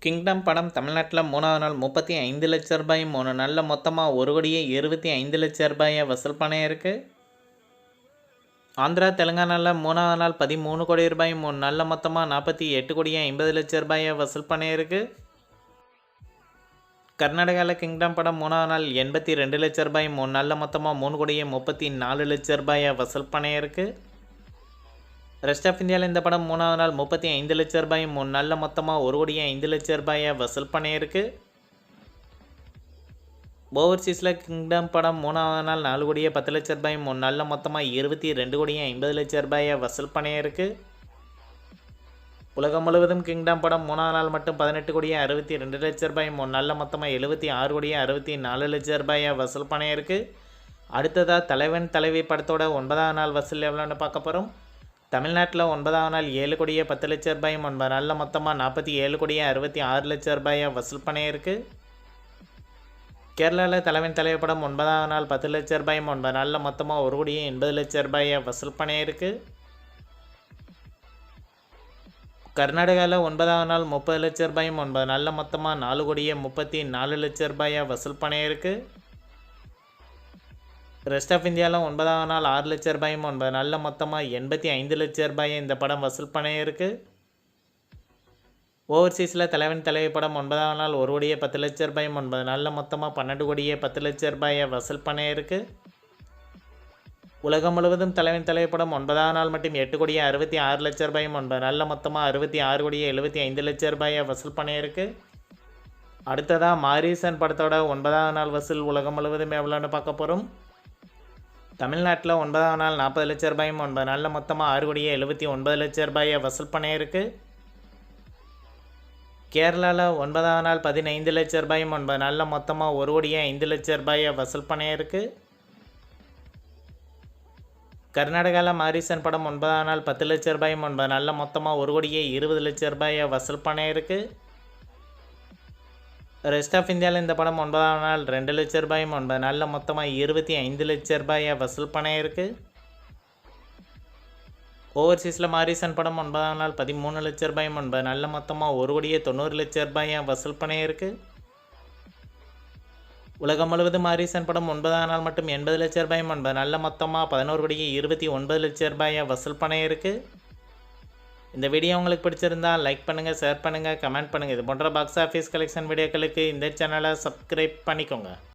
Kingdom படம் தமிழ்நாட்டில் 3வது நாள் 35 லட்ச ரூபாய் 3 நாளில் மொத்தமாக 1,25,00,000 வசூல் பண்ணியிருக்கு. ஆந்திரா தெலுங்கானாவில் 3வது நாள் 13 கோடி ரூபாய் 3 நாளில் மொத்தமாக 48,50,00,000 வசூல் பண்ணியிருக்கு. கர்நாடகாவில் கிங்டம் படம் 3வது நாள் 82 லட்ச ரூபாய் 3 நாளில் மொத்தமாக 3,34,00,000 வசூல் பண்ணியிருக்கு. ரெஸ்ட் ஆஃப் இந்தியாவில் இந்த படம் 3வது நாள் 35 லட்ச ரூபாய் 3 நாளில் மொத்தமாக 1,05,00,000 வசூல் பண்ணியிருக்கு. ஓவர்சீஸில் கிங்டம் படம் 3வது நாள் 4,10,00,000 3 நாளில் மொத்தமாக 22,50,00,000 வசூல் பண்ணியிருக்கு. உலகம் முழுவதும் கிங்டம் படம் 3வது நாள் மட்டும் 18,62,00,000 3 நாளில் மொத்தமாக 76,64,00,000 வசூல் பண்ணியிருக்கு. அடுத்ததாக தலைவன் தலைவி படத்தோட 9வது நாள் வசூல் எவ்வளோன்னு பார்க்க போகிறோம். தமிழ்நாட்டில் 9வது நாள் 7,10,00,000 9 நாளில் மொத்தமாக 47,66,00,000 வசூல் பண்ணியிருக்கு. கேரளாவில் தலைவன் தலைவி படம் 9வது நாள் 10 லட்ச ரூபாய் 9 நாளில் மொத்தமாக 1,80,00,000 வசூல் பண்ணியிருக்கு. கர்நாடகாவில் 9வது நாள் 30 லட்ச ரூபாய் 9 நாளில் மொத்தமாக 4,34,00,000 வசூல் பண்ணியிருக்கு. ரெஸ்ட் ஆஃப் இந்தியாவில் 9வது நாள் 6 லட்ச ரூபாய் 9 நாளில் மொத்தமாக 85,00,000 இந்த படம் வசூல் பண்ணியிருக்கு. ஓவர்சீஸில் தலைவன் தலைவி படம் 9வது நாள் 1,10,00,000 9 நாளில் மொத்தமாக 12,10,00,000 வசூல் பண்ணியிருக்கு. உலகம் முழுவதும் தலைவன் தலைவி படம் 9வது நாள் மட்டும் 8,66,00,000 9 நாளில் மொத்தமாக 66,75,00,000 வசூல் பண்ணியிருக்கு. அடுத்ததாக மாரீசன் படத்தோட 9வது நாள் வசூல் உலகம் முழுவதும் எவ்வளோன்னு பார்க்க போகிறோம். தமிழ்நாட்டில் 9வது நாள் 40 லட்ச ரூபாய் 9 நாளில் மொத்தமாக 6,79,00,000 வசூல் பண்ணியிருக்கு. கேரளாவில் 9வது நாள் 15 லட்ச ரூபாய் 9 நாளில் மொத்தமாக 1,05,00,000 வசூல் பண்ணியிருக்கு. கர்நாடகாவில் மாரீசன் படம் 9வது நாள் 10 லட்ச ரூபாய் 9 நாளில் மொத்தமாக 1,20,00,000 வசூல் பண்ணியிருக்கு. ரெஸ்ட் ஆஃப் இந்தியாவில் இந்த படம் 9வது நாள் 2 லட்ச ரூபாய் 9 நாளில் மொத்தமாக 25,00,000 வசூல் பண்ணியிருக்கு. ஓவர்சீஸில் மாரீசன் படம் 9வது நாள் 13 லட்ச ரூபாய் 9 நாளில் மொத்தமாக 1,90,00,000 வசூல் பண்ணியிருக்கு. உலகம் முழுவதும் மாரீசன் படம் 9வது நாள் மட்டும் 80 லட்ச ரூபாய் 9 நாளில் மொத்தமாக 11,29,00,000 வசூல் பண்ணியிருக்கு. இந்த வீடியோ உங்களுக்கு பிடிச்சிருந்தால் லைக் பண்ணுங்கள், ஷேர் பண்ணுங்கள், கமெண்ட் பண்ணுங்கள். இது போன்ற பாக்ஸ் ஆஃபீஸ் கலெக்ஷன் வீடியோக்களுக்கு இந்த சேனலை சப்ஸ்கிரைப் பண்ணிக்கோங்க.